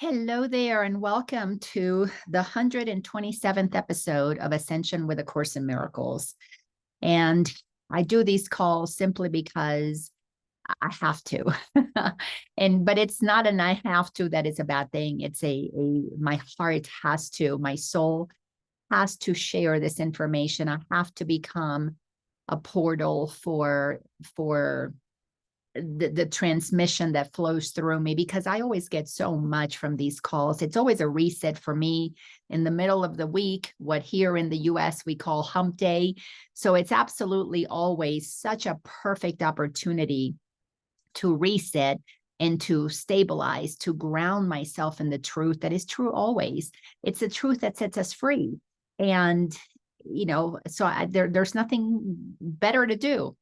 Hello there, and welcome to the 127th episode of Ascension with A Course in Miracles. And I do these calls simply because I have to. But it's not an I have to that is a bad thing. It's my heart has to, my soul has to share this information. I have to become a portal for the transmission that flows through me, because I always get so much from these calls. It's always a reset for me in the middle of the week, what here in the US we call hump day. So it's absolutely always such a perfect opportunity to reset and to stabilize, to ground myself in the truth that is true always. It's the truth that sets us free. And, there's nothing better to do.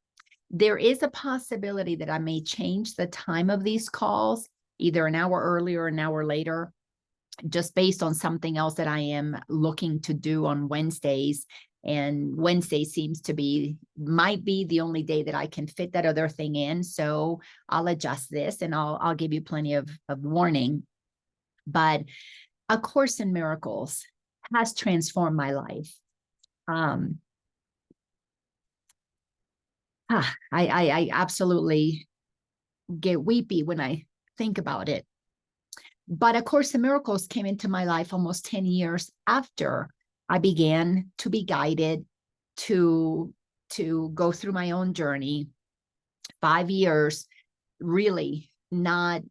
There is a possibility that I may change the time of these calls, either an hour earlier or an hour later, just based on something else that I am looking to do on Wednesdays. And Wednesday might be the only day that I can fit that other thing in. So I'll adjust this and I'll give you plenty of warning. But A Course in Miracles has transformed my life. I absolutely get weepy when I think about it. But A Course in Miracles came into my life almost 10 years after I began to be guided to go through my own journey. 5 years, really not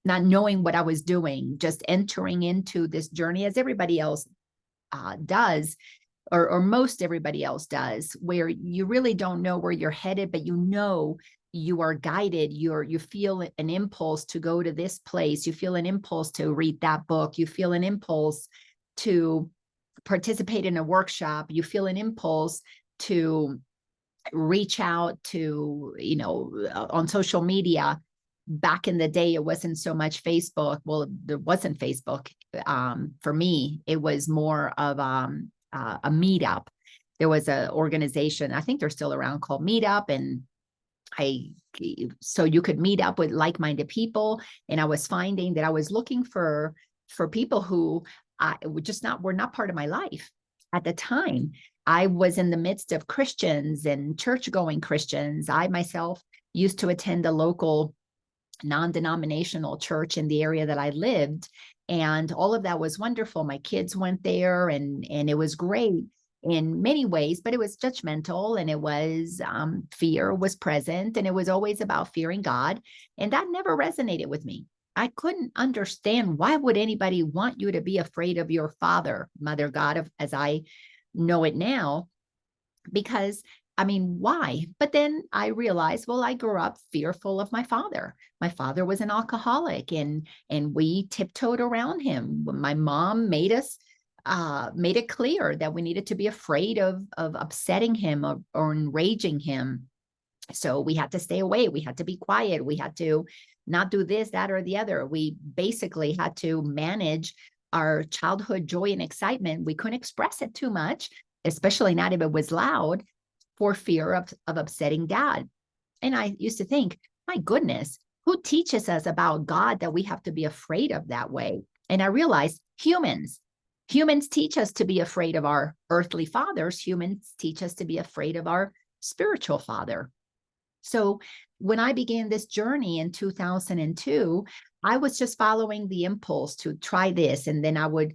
knowing what I was doing, just entering into this journey as everybody else does. Or most everybody else does, where you really don't know where you're headed, but you are guided. You feel an impulse to go to this place. You feel an impulse to read that book. You feel an impulse to participate in a workshop. You feel an impulse to reach out to, on social media. Back in the day, it wasn't so much Facebook. Well, there wasn't Facebook. For me, it was more of a meetup. There was an organization, I think they're still around, called Meetup. And so you could meet up with like-minded people. And I was finding that I was looking for people who were not part of my life at the time. I was in the midst of Christians and church-going Christians. I myself used to attend a local non-denominational church in the area that I lived. And all of that was wonderful. My kids went there and it was great in many ways, but it was judgmental, and it was fear was present, and it was always about fearing God. And that never resonated with me. I couldn't understand, why would anybody want you to be afraid of your father, mother God, as I know it now? Because why? But then I realized, well, I grew up fearful of my father. My father was an alcoholic, and we tiptoed around him. My mom made it clear that we needed to be afraid of upsetting him or enraging him. So we had to stay away. We had to be quiet. We had to not do this, that, or the other. We basically had to manage our childhood joy and excitement. We couldn't express it too much, especially not if it was loud, for fear of upsetting Dad. And I used to think, my goodness, who teaches us about God that we have to be afraid of that way? And I realized humans teach us to be afraid of our earthly fathers. Humans teach us to be afraid of our spiritual father. So when I began this journey in 2002, I was just following the impulse to try this. And then I would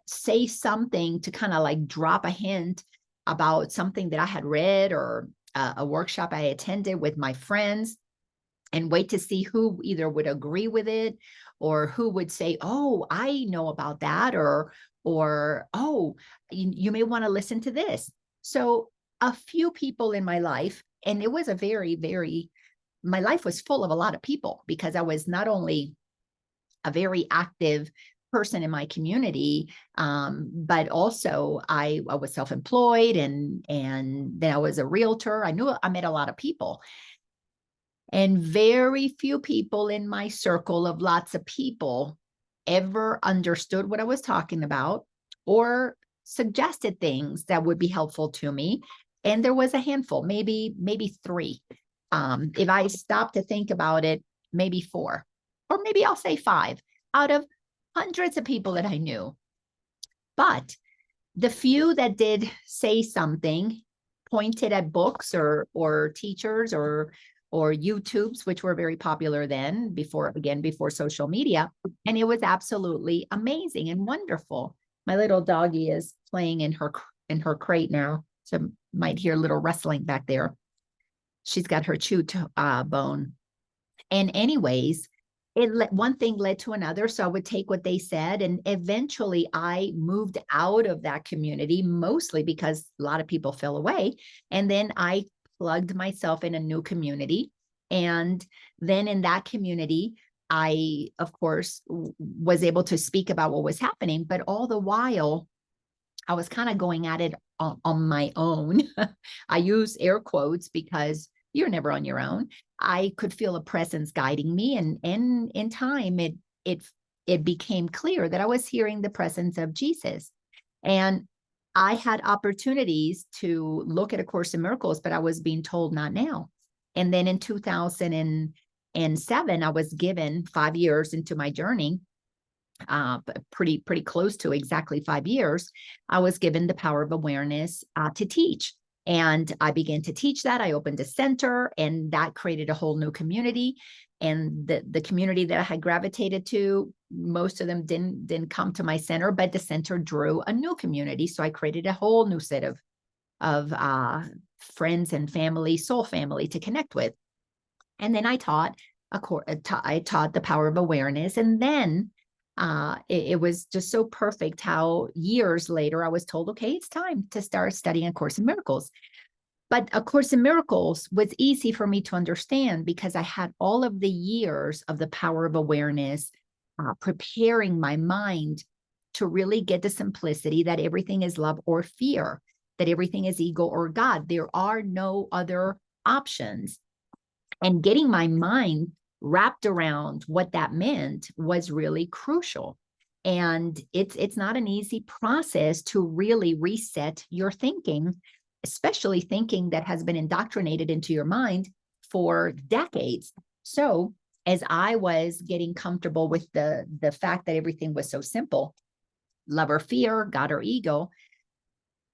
say something to kind of like drop a hint about something that I had read, or a workshop I attended with my friends, and wait to see who either would agree with it, or who would say, oh, I know about that, or oh, you may want to listen to this. So a few people in my life, and it was a my life was full of a lot of people, because I was not only a very active person in my community, but also I was self-employed, and then I was a realtor. I met a lot of people, and very few people in my circle of lots of people ever understood what I was talking about or suggested things that would be helpful to me. And there was a handful, maybe three. If I stop to think about it, maybe four. or maybe I'll say 5 out of hundreds of people that I knew. But the few that did say something pointed at books or teachers or YouTubes, which were very popular then, before social media. And it was absolutely amazing and wonderful. My little doggie is playing in her crate now, so might hear a little rustling back there. She's got her chew bone. And anyways, one thing led to another. So I would take what they said, and eventually I moved out of that community, mostly because a lot of people fell away. And then I plugged myself in a new community. And then in that community, I, of course, was able to speak about what was happening, but all the while, I was kind of going at it on my own. I use air quotes because you're never on your own. I could feel a presence guiding me, and in time, it became clear that I was hearing the presence of Jesus. And I had opportunities to look at A Course in Miracles, but I was being told not now. And then in 2007, I was given 5 years into my journey, pretty close to exactly 5 years, I was given the power of awareness to teach. And I began to teach that. I opened a center, and that created a whole new community. And the community that I had gravitated to, most of them didn't come to my center, but the center drew a new community. So I created a whole new set of friends and family, soul family to connect with. And then I taught the power of awareness. And then it was just so perfect how years later I was told, okay, it's time to start studying A Course in Miracles. But A Course in Miracles was easy for me to understand because I had all of the years of the power of awareness, preparing my mind to really get the simplicity that everything is love or fear, that everything is ego or God. There are no other options. And getting my mind wrapped around what that meant was really crucial. And it's not an easy process to really reset your thinking, especially thinking that has been indoctrinated into your mind for decades. So as I was getting comfortable with the fact that everything was so simple, love or fear, God or ego,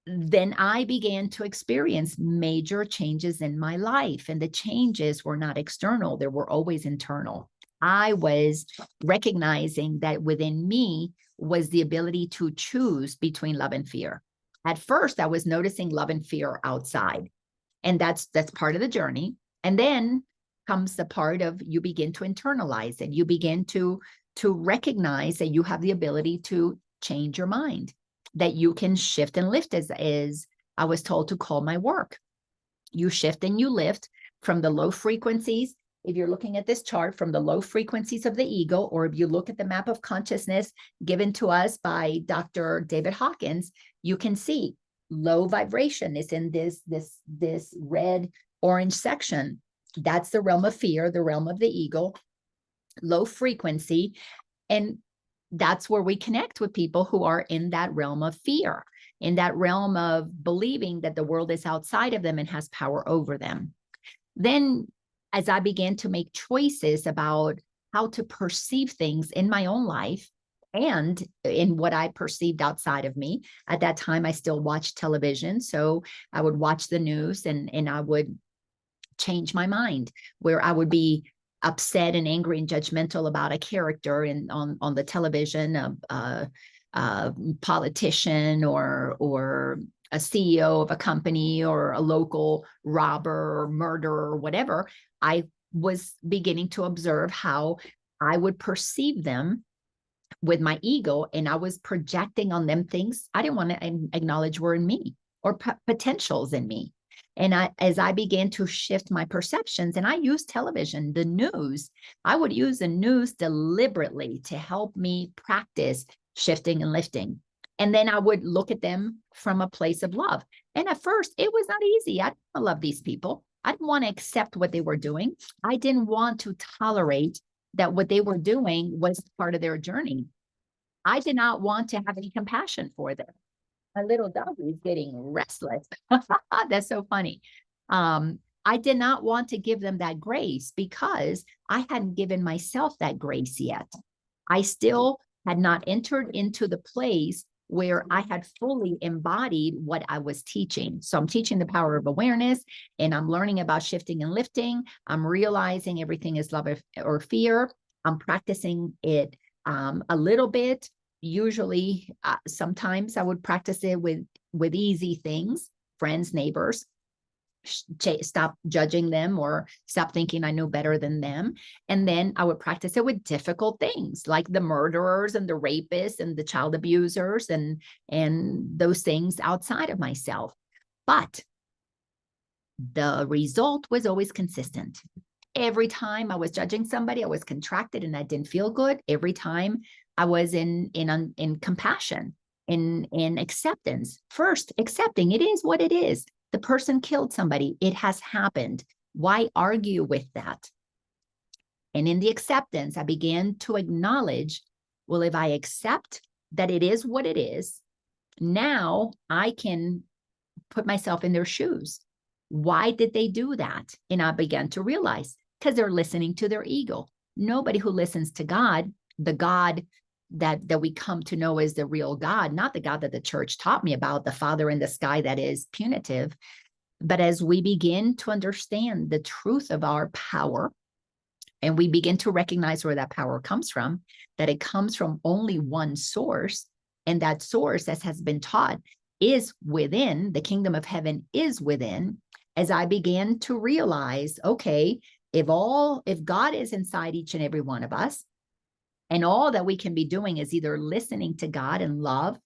then I began to experience major changes in my life. And the changes were not external, they were always internal. I was recognizing that within me was the ability to choose between love and fear. At first, I was noticing love and fear outside. And that's part of the journey. And then comes the part of you begin to internalize it. You begin to recognize that you have the ability to change your mind, that you can shift and lift, as I was told to call my work. You shift and you lift from the low frequencies. If you're looking at this chart, from the low frequencies of the ego, or if you look at the map of consciousness given to us by Dr. David Hawkins, you can see low vibration is in this red orange section. That's the realm of fear, the realm of the ego, low frequency. And that's where we connect with people who are in that realm of fear, in that realm of believing that the world is outside of them and has power over them. Then, as I began to make choices about how to perceive things in my own life and in what I perceived outside of me, at that time, I still watched television. So I would watch the news and I would change my mind, where I would be upset and angry and judgmental about a character on the television, a politician or a CEO of a company or a local robber or murderer or whatever. I was beginning to observe how I would perceive them with my ego, and I was projecting on them things I didn't want to acknowledge were in me or potentials in me. And as I began to shift my perceptions, and I used television, the news, I would use the news deliberately to help me practice shifting and lifting. And then I would look at them from a place of love. And at first, it was not easy. I didn't love these people. I didn't want to accept what they were doing. I didn't want to tolerate that what they were doing was part of their journey. I did not want to have any compassion for them. My little dog is getting restless. That's so funny. I did not want to give them that grace because I hadn't given myself that grace yet. I still had not entered into the place where I had fully embodied what I was teaching. So I'm teaching the power of awareness, and I'm learning about shifting and lifting. I'm realizing everything is love or fear. I'm practicing it a little bit. Usually, sometimes I would practice it with easy things, friends, neighbors. Stop judging them or stop thinking I know better than them. And then I would practice it with difficult things like the murderers and the rapists and the child abusers and those things outside of myself. But the result was always consistent. Every time I was judging somebody, I was contracted and I didn't feel good. Every time I was in compassion, in acceptance. First, accepting it is what it is. The person killed somebody. It has happened. Why argue with that? And in the acceptance, I began to acknowledge, well, if I accept that it is what it is, now I can put myself in their shoes. Why did they do that? And I began to realize, because they're listening to their ego. Nobody who listens to God, the God that we come to know as the real God, not the God that the church taught me about, the Father in the sky that is punitive. But as we begin to understand the truth of our power, and we begin to recognize where that power comes from, that it comes from only one source, and that source, as has been taught, is within, the kingdom of heaven is within, as I began to realize, okay, if God is inside each and every one of us, and all that we can be doing is either listening to God and love,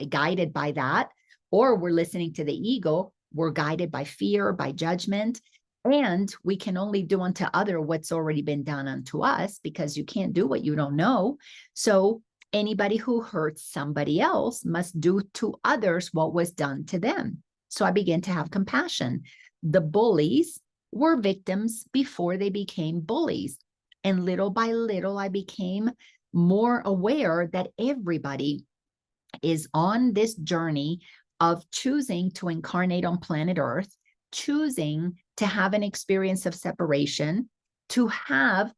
guided by that, or we're listening to the ego, we're guided by fear, by judgment, and we can only do unto other what's already been done unto us, because you can't do what you don't know. So anybody who hurts somebody else must do to others what was done to them. So I began to have compassion. The bullies were victims before they became bullies. And little by little, I became more aware that everybody is on this journey of choosing to incarnate on planet Earth, choosing to have an experience of separation, to have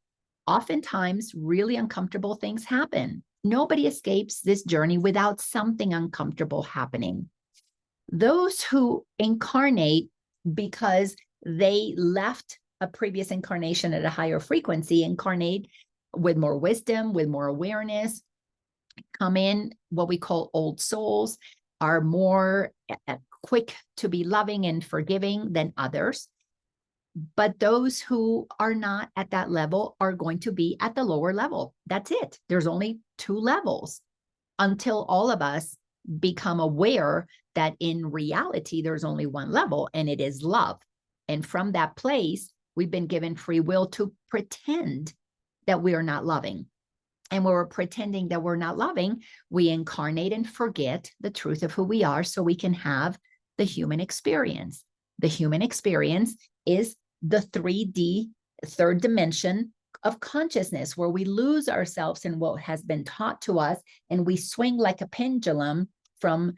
oftentimes really uncomfortable things happen. Nobody escapes this journey without something uncomfortable happening. Those who incarnate because they left a previous incarnation at a higher frequency, incarnate with more wisdom, with more awareness, come in what we call old souls, are more quick to be loving and forgiving than others. But those who are not at that level are going to be at the lower level. That's it. There's only 2 levels until all of us become aware that in reality, there's only 1 level, and it is love. And from that place, we've been given free will to pretend that we are not loving. And when we're pretending that we're not loving, we incarnate and forget the truth of who we are so we can have the human experience. The human experience is the 3D, third dimension of consciousness, where we lose ourselves in what has been taught to us, and we swing like a pendulum from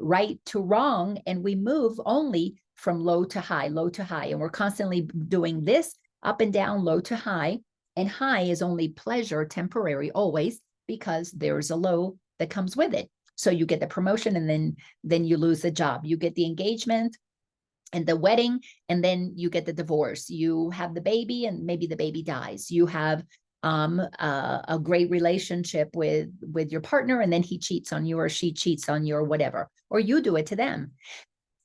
right to wrong, and we move only from low to high, and we're constantly doing this up and down, low to high, and high is only pleasure, temporary, always, because there's a low that comes with it. So you get the promotion, and then you lose the job. You get the engagement and the wedding, and then you get the divorce. You have the baby, and maybe the baby dies. You have a great relationship with your partner, and then he cheats on you, or she cheats on you, or whatever, or you do it to them.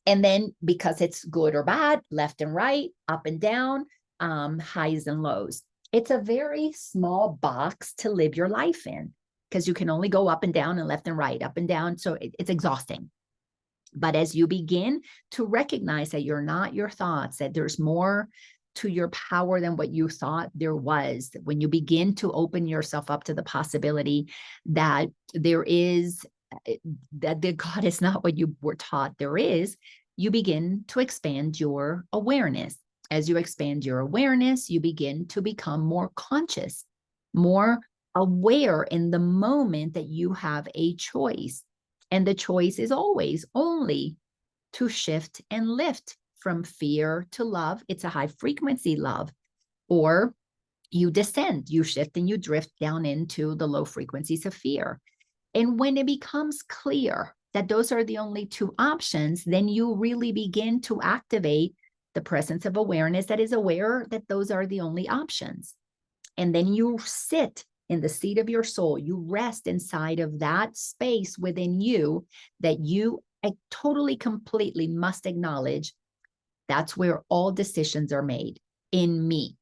And then because it's good or bad, left and right, up and down, highs and lows. It's a very small box to live your life in, because you can only go up and down and left and right, up and down. So it's exhausting. But as you begin to recognize that you're not your thoughts, that there's more to your power than what you thought there was, when you begin to open yourself up to the possibility that there is, that God is not what you were taught there is, you begin to expand your awareness. As you expand your awareness, you begin to become more conscious, more aware in the moment that you have a choice. And the choice is always only to shift and lift from fear to love. It's a high frequency love. Or you descend, you shift and you drift down into the low frequencies of fear. And when it becomes clear that those are the only two options, then you really begin to activate the presence of awareness that is aware that those are the only options. And then you sit in the seat of your soul. You rest inside of that space within you that you totally, completely must acknowledge. That's where all decisions are made in me.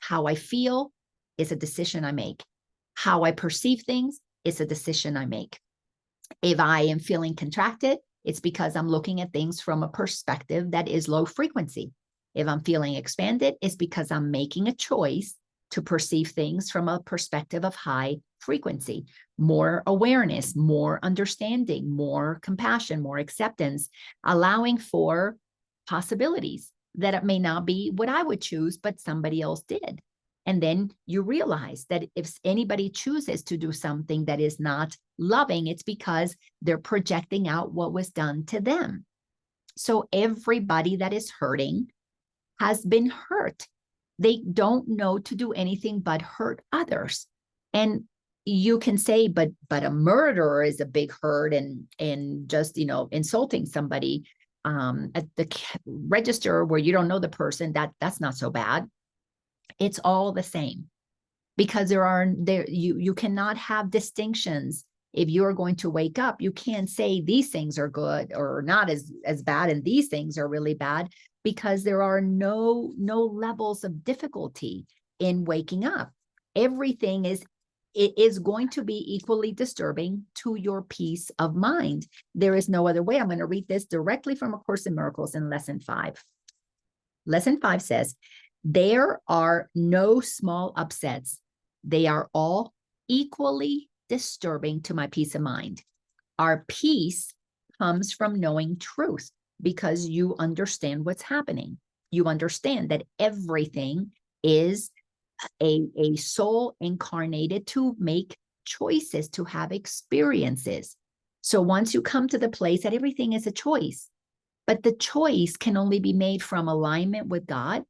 How I feel is a decision I make. How I perceive things is a decision I make. If I am feeling contracted, it's because I'm looking at things from a perspective that is low frequency. If I'm feeling expanded, it's because I'm making a choice to perceive things from a perspective of high frequency, more awareness, more understanding, more compassion, more acceptance, allowing for possibilities that it may not be what I would choose, but somebody else did. And then you realize that if anybody chooses to do something that is not loving, it's because they're projecting out what was done to them. So everybody that is hurting has been hurt. They don't know to do anything but hurt others. And you can say, but a murderer is a big hurt, and just, insulting somebody at the register where you don't know the person, that's not so bad. It's all the same, because you cannot have distinctions. If you're going to wake up, you can't say these things are good or not as bad, and these things are really bad, because there are no levels of difficulty in waking up. Everything is going to be equally disturbing to your peace of mind. There is no other way. I'm going to read this directly from A Course in Miracles in Lesson 5. Lesson 5 says, there are no small upsets. They are all equally disturbing to my peace of mind. Our peace comes from knowing truth, because you understand what's happening. You understand that everything is a soul incarnated to make choices, to have experiences. So once you come to the place that everything is a choice, but the choice can only be made from alignment with God,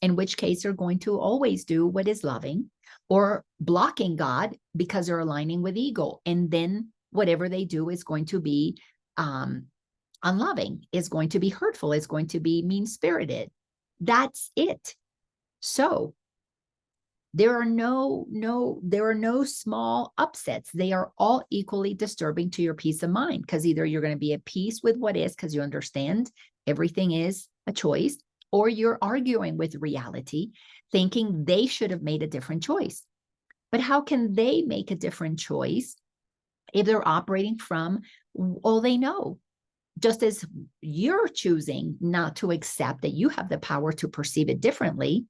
in which case they're going to always do what is loving, or blocking God because they're aligning with ego. And then whatever they do is going to be unloving, is going to be hurtful, is going to be mean-spirited. That's it. So there are no small upsets. They are all equally disturbing to your peace of mind, because either you're going to be at peace with what is, because you understand everything is a choice, or you're arguing with reality, thinking they should have made a different choice. But how can they make a different choice if they're operating from all they know? Just as you're choosing not to accept that you have the power to perceive it differently,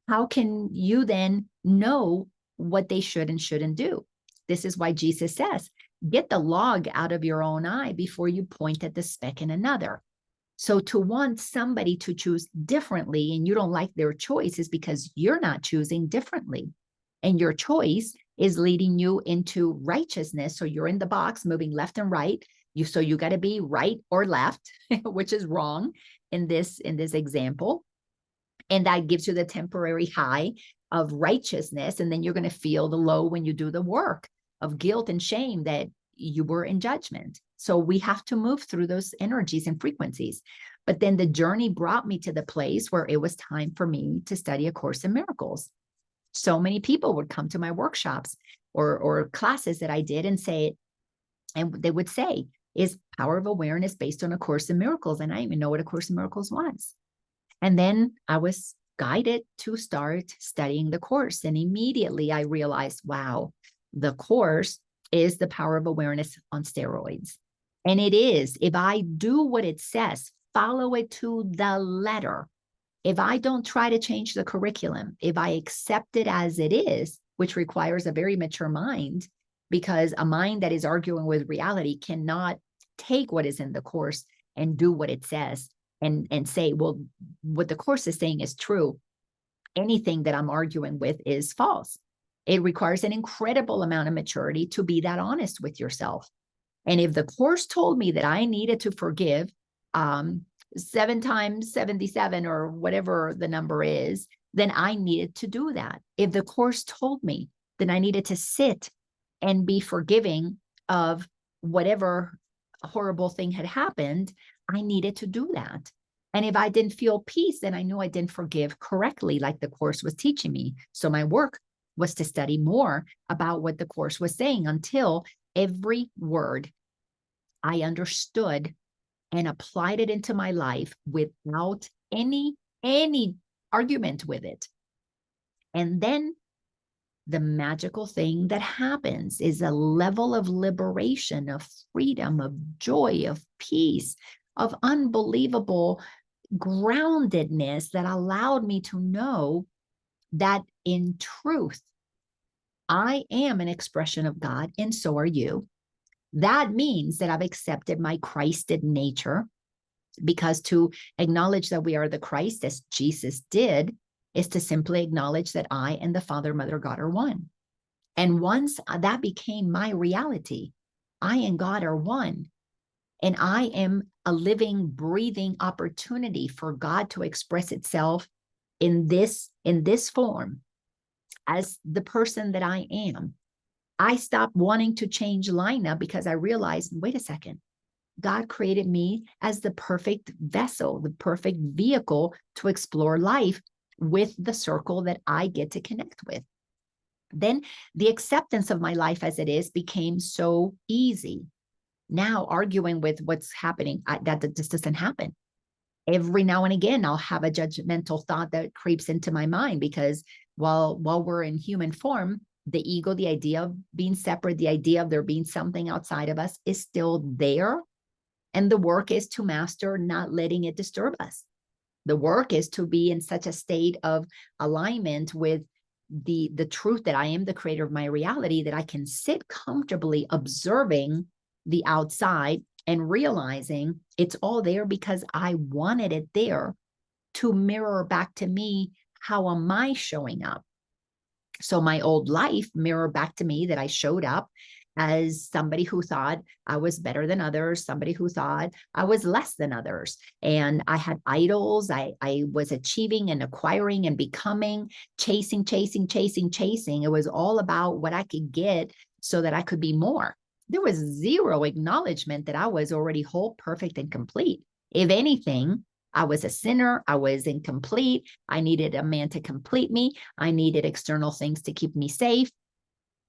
how can you then know what they should and shouldn't do? This is why Jesus says, get the log out of your own eye before you point at the speck in another. So to want somebody to choose differently and you don't like their choice is because you're not choosing differently. And your choice is leading you into righteousness. So you're in the box moving left and right. So you got to be right or left, which is wrong in this example. And that gives you the temporary high of righteousness. And then you're going to feel the low when you do the work of guilt and shame that you were in judgment. So we have to move through those energies and frequencies. But then the journey brought me to the place where it was time for me to study A Course in Miracles. So many people would come to my workshops or classes that I did and say, and they would say, is Power of Awareness based on A Course in Miracles? And I didn't even know what A Course in Miracles was. And then I was guided to start studying the course. And immediately I realized, wow, the course is the Power of Awareness on steroids. And it is, if I do what it says, follow it to the letter, if I don't try to change the curriculum, if I accept it as it is, which requires a very mature mind, because a mind that is arguing with reality cannot take what is in the course and do what it says and say, well, what the course is saying is true. Anything that I'm arguing with is false. It requires an incredible amount of maturity to be that honest with yourself. And if the course told me that I needed to forgive 7 times 77 or whatever the number is, then I needed to do that. If the Course told me, then I needed to sit and be forgiving of whatever horrible thing had happened. I needed to do that. And if I didn't feel peace, then I knew I didn't forgive correctly, like the Course was teaching me. So my work was to study more about what the Course was saying until every word I understood and applied it into my life without any argument with it. And then the magical thing that happens is a level of liberation, of freedom, of joy, of peace, of unbelievable groundedness that allowed me to know that in truth, I am an expression of God, and so are you. That means that I've accepted my Christed nature, because to acknowledge that we are the Christ, as Jesus did, is to simply acknowledge that I and the Father, Mother, God are one. And once that became my reality, I and God are one. And I am a living, breathing opportunity for God to express itself in this form as the person that I am. I stopped wanting to change Laina because I realized, wait a second, God created me as the perfect vessel, the perfect vehicle to explore life with the circle that I get to connect with. Then the acceptance of my life as it is became so easy. Now arguing with what's happening, that just doesn't happen. Every now and again, I'll have a judgmental thought that creeps into my mind, because while we're in human form, the ego, the idea of being separate, the idea of there being something outside of us is still there. And the work is to master not letting it disturb us. The work is to be in such a state of alignment with the truth that I am the creator of my reality, that I can sit comfortably observing the outside and realizing it's all there because I wanted it there to mirror back to me, how am I showing up? So my old life mirrored back to me that I showed up as somebody who thought I was better than others, somebody who thought I was less than others. And I had idols. I was achieving and acquiring and becoming, chasing. It was all about what I could get so that I could be more. There was zero acknowledgement that I was already whole, perfect, and complete. If anything, I was a sinner. I was incomplete. I needed a man to complete me. I needed external things to keep me safe.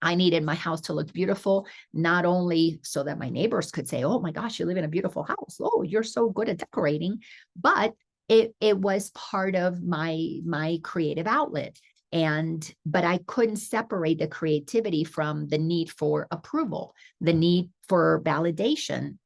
I needed my house to look beautiful, not only so that my neighbors could say, oh my gosh, you live in a beautiful house. Oh, you're so good at decorating. But it was part of my creative outlet. But I couldn't separate the creativity from the need for approval, the need for validation,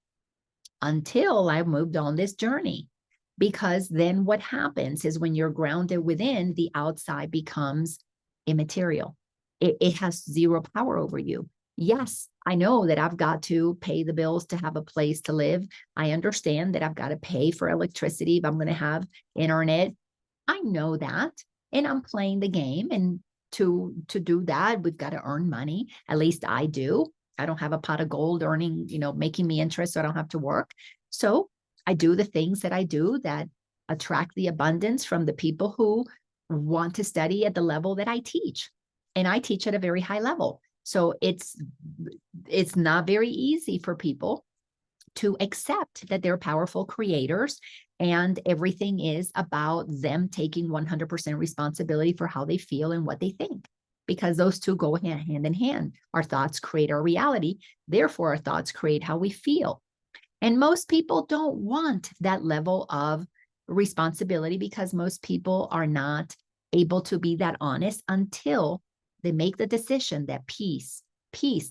until I moved on this journey. Because then what happens is when you're grounded within, the outside becomes immaterial. It has zero power over you. Yes, I know that I've got to pay the bills to have a place to live. I understand that I've got to pay for electricity if I'm going to have internet. I know that. And I'm playing the game. And to do that, we've got to earn money. At least I do. I don't have a pot of gold earning, making me interest, so I don't have to work. So I do the things that I do that attract the abundance from the people who want to study at the level that I teach. And I teach at a very high level. So it's not very easy for people to accept that they're powerful creators and everything is about them taking 100% responsibility for how they feel and what they think, because those two go hand in hand. Our thoughts create our reality. Therefore, our thoughts create how we feel. And most people don't want that level of responsibility, because most people are not able to be that honest until they make the decision that peace,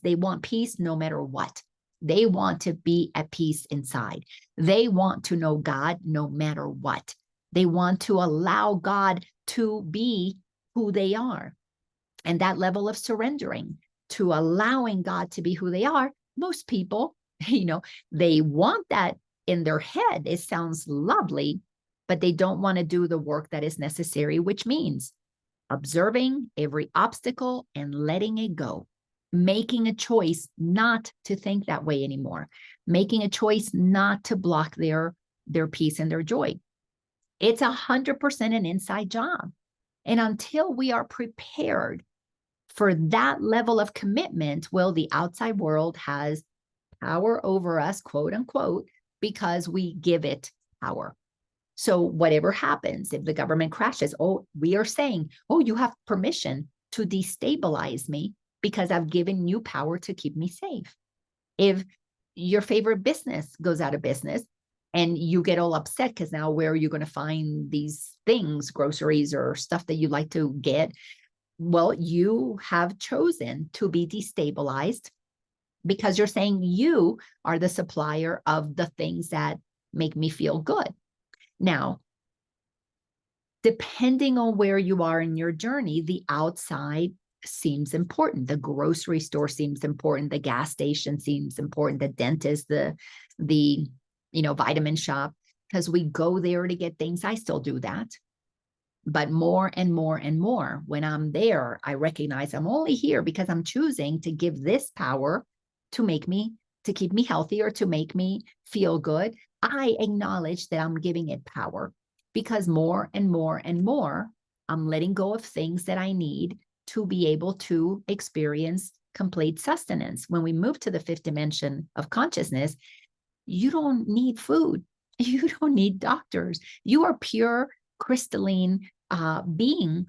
they want peace no matter what. They want to be at peace inside. They want to know God no matter what. They want to allow God to be who they are. And that level of surrendering to allowing God to be who they are, most people, they want that in their head. It sounds lovely, but they don't want to do the work that is necessary, which means observing every obstacle and letting it go, making a choice not to think that way anymore, making a choice not to block their their peace and their joy. It's 100% an inside job. And until we are prepared for that level of commitment, well, the outside world has power over us, quote unquote, because we give it power. So whatever happens, if the government crashes, oh, we are saying, oh, you have permission to destabilize me because I've given you power to keep me safe. If your favorite business goes out of business and you get all upset because now where are you going to find these things, groceries or stuff that you like to get? Well, you have chosen to be destabilized because you're saying you are the supplier of the things that make me feel good. Now, depending on where you are in your journey, the outside seems important. The grocery store seems important. The gas station seems important. The dentist, the vitamin shop, because we go there to get things. I still do that. But more and more and more, when I'm there, I recognize I'm only here because I'm choosing to give this power to keep me healthy or to make me feel good. I acknowledge that I'm giving it power because more and more and more, I'm letting go of things that I need to be able to experience complete sustenance. When we move to the fifth dimension of consciousness, you don't need food. You don't need doctors. You are pure crystalline being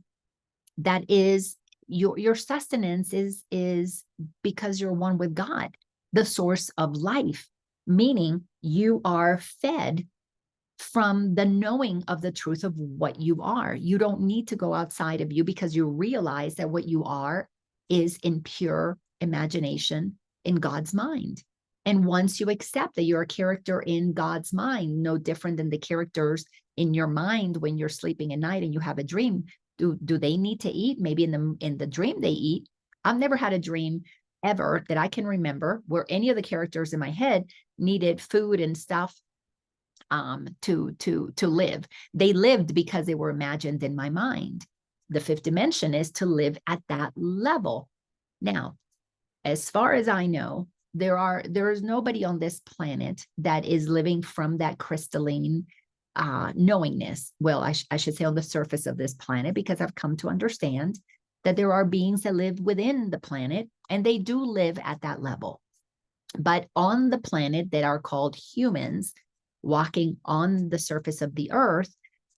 that is your sustenance is because you're one with God, the source of life, meaning you are fed from the knowing of the truth of what you are. You don't need to go outside of you because you realize that what you are is in pure imagination in God's mind. And once you accept that you're a character in God's mind, no different than the characters in your mind when you're sleeping at night and you have a dream, do they need to eat? Maybe in the dream they eat. I've never had a dream ever that I can remember where any of the characters in my head needed food and stuff to live. They lived because they were imagined in my mind. The fifth dimension is to live at that level. Now, as far as I know, there is nobody on this planet that is living from that crystalline knowingness. Well, I should say on the surface of this planet, because I've come to understand that there are beings that live within the planet and they do live at that level. But on the planet that are called humans, walking on the surface of the earth,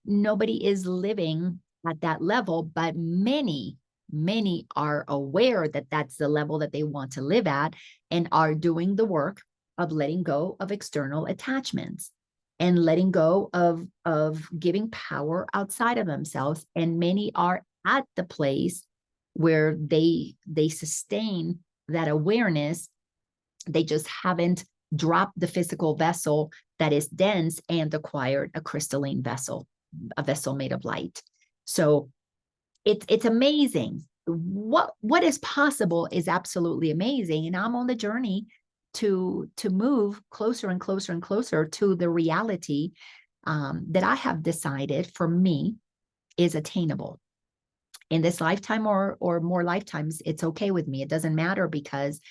nobody is living at that level, but many are aware that that's the level that they want to live at and are doing the work of letting go of external attachments and letting go of giving power outside of themselves. And many are at the place where they sustain that awareness. They just haven't dropped the physical vessel that is dense and acquired a crystalline vessel, a vessel made of light. So it's amazing. What is possible is absolutely amazing. And I'm on the journey to move closer and closer and closer to the reality that I have decided for me is attainable. In this lifetime or more lifetimes, it's okay with me. It doesn't matter because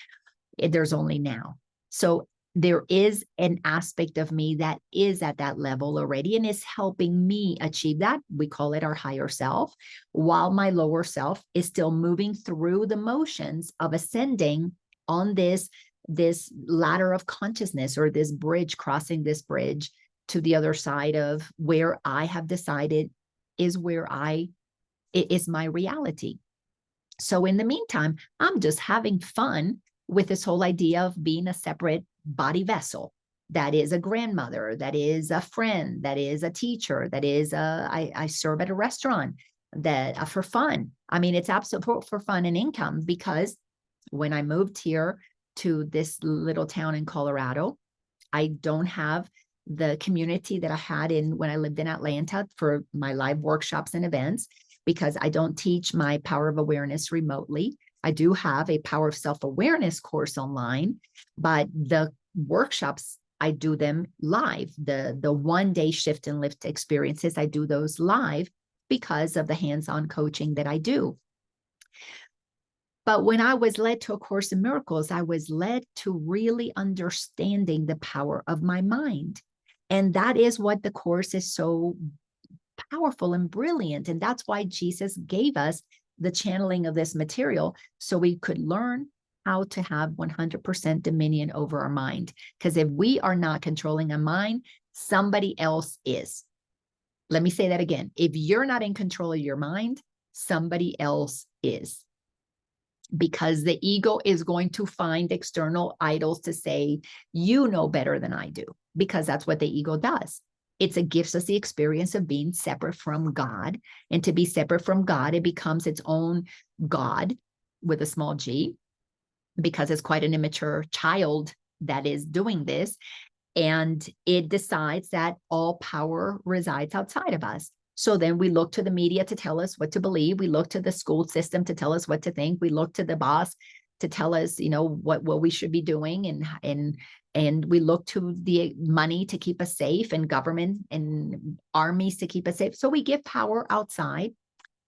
there's only now. So there is an aspect of me that is at that level already and is helping me achieve that. We call it our higher self, while my lower self is still moving through the motions of ascending on this ladder of consciousness, or this bridge, crossing this bridge to the other side of where I have decided is where it is my reality. So in the meantime, I'm just having fun with this whole idea of being a separate body vessel that is a grandmother, that is a friend, that is a teacher, that is I serve at a restaurant, that for fun. I mean, it's absolutely for fun and income, because when I moved here to this little town in Colorado, I don't have the community that I had when I lived in Atlanta for my live workshops and events, because I don't teach my power of awareness remotely. I do have a power of self-awareness course online, but the workshops, I do them live. The 1-day shift and lift experiences, I do those live because of the hands-on coaching that I do. But when I was led to A Course in Miracles, I was led to really understanding the power of my mind. And that is what the Course is so powerful and brilliant. And that's why Jesus gave us the channeling of this material, so we could learn how to have 100% dominion over our mind. Because if we are not controlling a mind, somebody else is. Let me say that again. If you're not in control of your mind, somebody else is. Because the ego is going to find external idols to say, you know better than I do, because that's what the ego does. It gives us the experience of being separate from God. And to be separate from God, it becomes its own God with a small g, because it's quite an immature child that is doing this. And it decides that all power resides outside of us. So then we look to the media to tell us what to believe. We look to the school system to tell us what to think. We look to the boss to tell us, what we should be doing. And we look to the money to keep us safe, and government and armies to keep us safe. So we give power outside.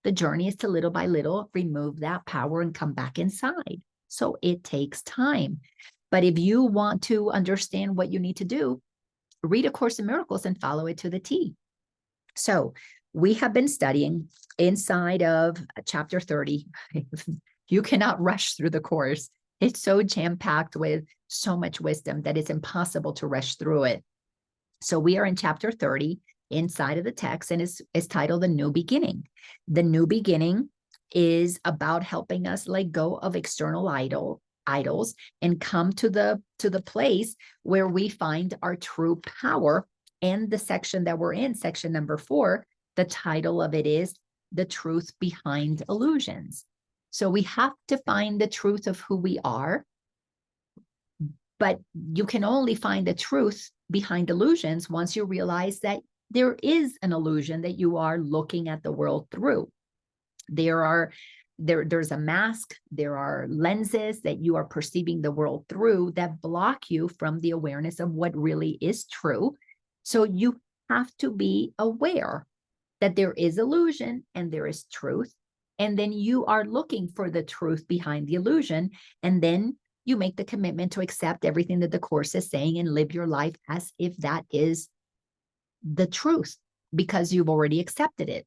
The journey is to little by little remove that power and come back inside. So it takes time. But if you want to understand what you need to do, read A Course in Miracles and follow it to the T. So we have been studying inside of chapter 30. You cannot rush through the Course. It's so jam-packed with so much wisdom that it's impossible to rush through it. So we are in chapter 30 inside of the text, and it's titled The New Beginning. The New Beginning is about helping us let go of external idols and come to the place where we find our true power. And the section that we're in, section number 4, the title of it is The Truth Behind Illusions. So we have to find the truth of who we are, but you can only find the truth behind illusions once you realize that there is an illusion that you are looking at the world through. There's a mask, there are lenses that you are perceiving the world through that block you from the awareness of what really is true. So you have to be aware that there is illusion and there is truth. And then you are looking for the truth behind the illusion. And then you make the commitment to accept everything that the Course is saying and live your life as if that is the truth, because you've already accepted it.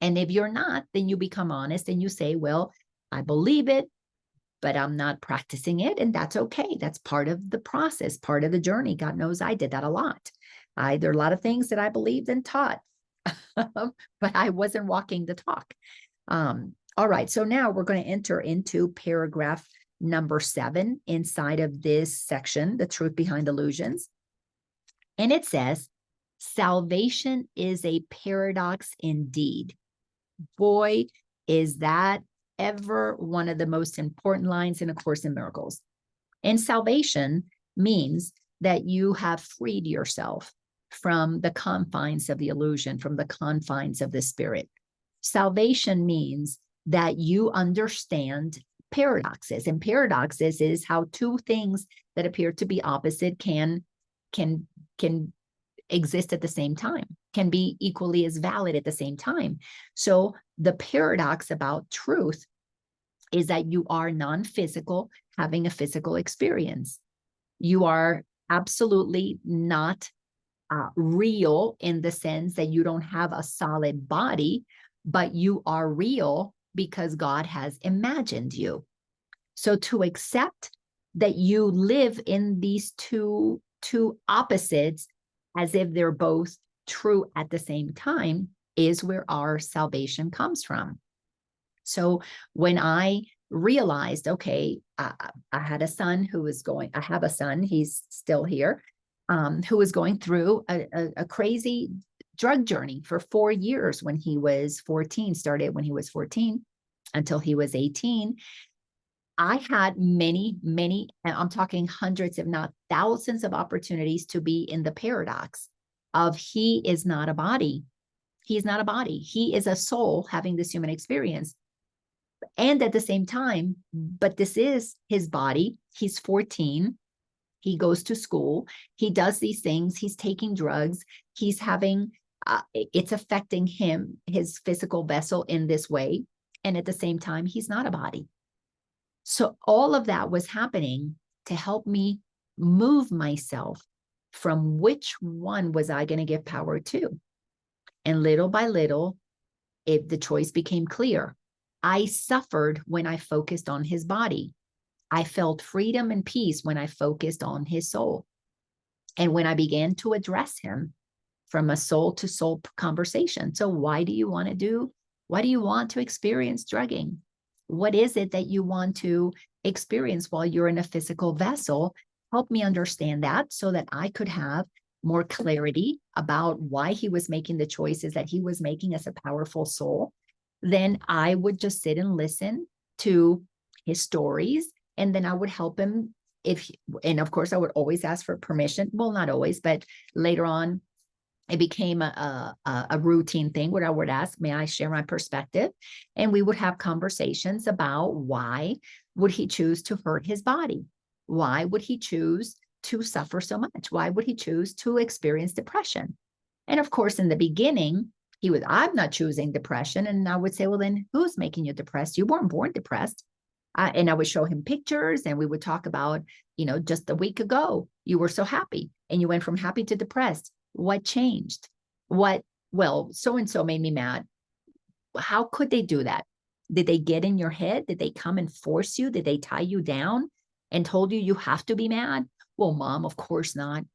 And if you're not, then you become honest and you say, well, I believe it, but I'm not practicing it. And that's okay. That's part of the process, part of the journey. God knows I did that a lot. There are a lot of things that I believed and taught, but I wasn't walking the talk. All right. So now we're going to enter into paragraph number 7 inside of this section, The Truth Behind Illusions. And it says, salvation is a paradox indeed. Boy, is that ever one of the most important lines in A Course in Miracles. And salvation means that you have freed yourself from the confines of the illusion, from the confines of the spirit. Salvation means that you understand paradoxes, and paradoxes is how two things that appear to be opposite can exist at the same time, can be equally as valid at the same time. So the paradox about truth is that you are non-physical, having a physical experience. You are absolutely not real in the sense that you don't have a solid body, but you are real because God has imagined you. So to accept that you live in these two opposites as if they're both true at the same time is where our salvation comes from. So when I realized, okay, I had a son who was going, I have a son, he's still here, who was going through a crazy drug journey for 4 years when he was 14, started when he was 14 until he was 18. I had many, and I'm talking hundreds, if not thousands of opportunities to be in the paradox of he is not a body. He is not a body. He is a soul having this human experience. And at the same time, but this is his body. He's 14. He goes to school. He does these things. He's taking drugs. He's having, it's affecting him, his physical vessel in this way. And at the same time, he's not a body. So all of that was happening to help me move myself from which one was I going to give power to? And little by little, the choice became clear. I suffered when I focused on his body. I felt freedom and peace when I focused on his soul. And when I began to address him from a soul to soul conversation. So why do you want to experience drugging? What is it that you want to experience while you're in a physical vessel? Help me understand that so that I could have more clarity about why he was making the choices that he was making as a powerful soul. Then I would just sit and listen to his stories, and then I would help him and of course I would always ask for permission. Well, not always, but later on, it became a routine thing where I would ask, may I share my perspective? And we would have conversations about why would he choose to hurt his body? Why would he choose to suffer so much? Why would he choose to experience depression? And of course, in the beginning, I'm not choosing depression. And I would say, well, then who's making you depressed? You weren't born depressed. And I would show him pictures, and we would talk about, just a week ago, you were so happy and you went from happy to depressed. What changed? Well, so-and-so made me mad. How could they do that? Did they get in your head? Did they come and force you? Did they tie you down and told you have to be mad? Well, Mom, of course not.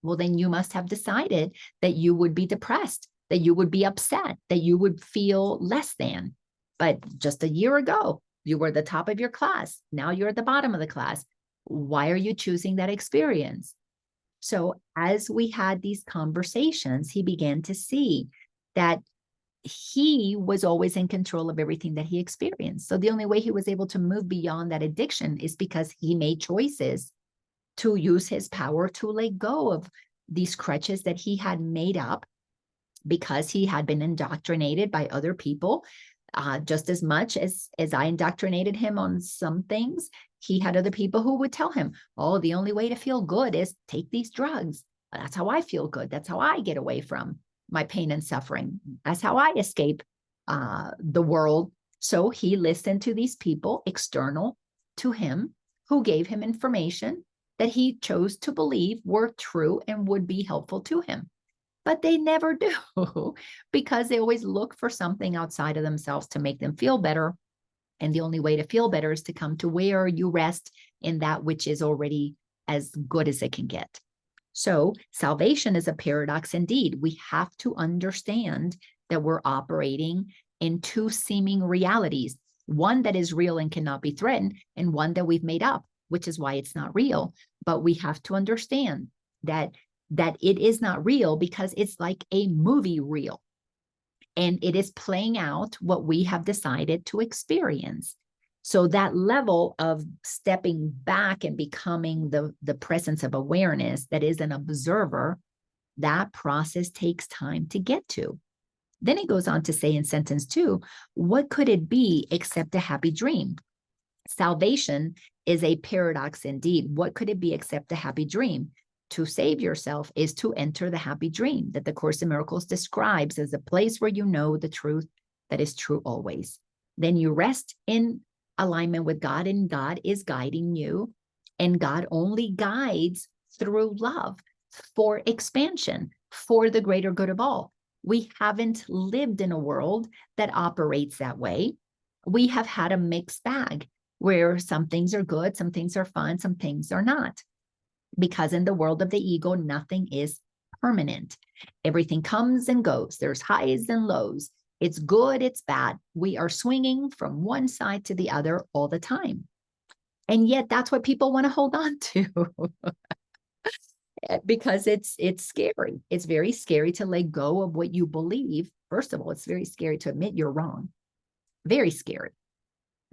Well, then you must have decided that you would be depressed, that you would be upset, that you would feel less than. But just a year ago, you were the top of your class. Now you're at the bottom of the class. Why are you choosing that experience? So as we had these conversations, he began to see that he was always in control of everything that he experienced. So the only way he was able to move beyond that addiction is because he made choices to use his power to let go of these crutches that he had made up because he had been indoctrinated by other people. Just as much as I indoctrinated him on some things, he had other people who would tell him, oh, the only way to feel good is take these drugs. That's how I feel good. That's how I get away from my pain and suffering. That's how I escape the world. So he listened to these people external to him who gave him information that he chose to believe were true and would be helpful to him. But they never do because they always look for something outside of themselves to make them feel better. And the only way to feel better is to come to where you rest in that which is already as good as it can get. So salvation is a paradox indeed. We have to understand that we're operating in two seeming realities, one that is real and cannot be threatened, and one that we've made up, which is why it's not real. But we have to understand that it is not real because it's like a movie reel. And it is playing out what we have decided to experience. So that level of stepping back and becoming the presence of awareness that is an observer, that process takes time to get to. Then it goes on to say in sentence 2, what could it be except a happy dream? Salvation is a paradox indeed. What could it be except a happy dream? To save yourself is to enter the happy dream that the Course in Miracles describes as a place where you know the truth that is true always. Then you rest in alignment with God, and God is guiding you, and God only guides through love for expansion, for the greater good of all. We haven't lived in a world that operates that way. We have had a mixed bag where some things are good, some things are fun, some things are not. Because in the world of the ego, nothing is permanent. Everything comes and goes. There's highs and lows. It's good, it's bad. We are swinging from one side to the other all the time. And yet that's what people want to hold on to because it's scary. It's very scary to let go of what you believe. First of all, it's very scary to admit you're wrong. Very scary.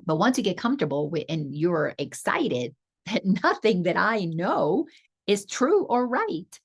But once you get comfortable with, and you're excited that nothing that I know is true or right,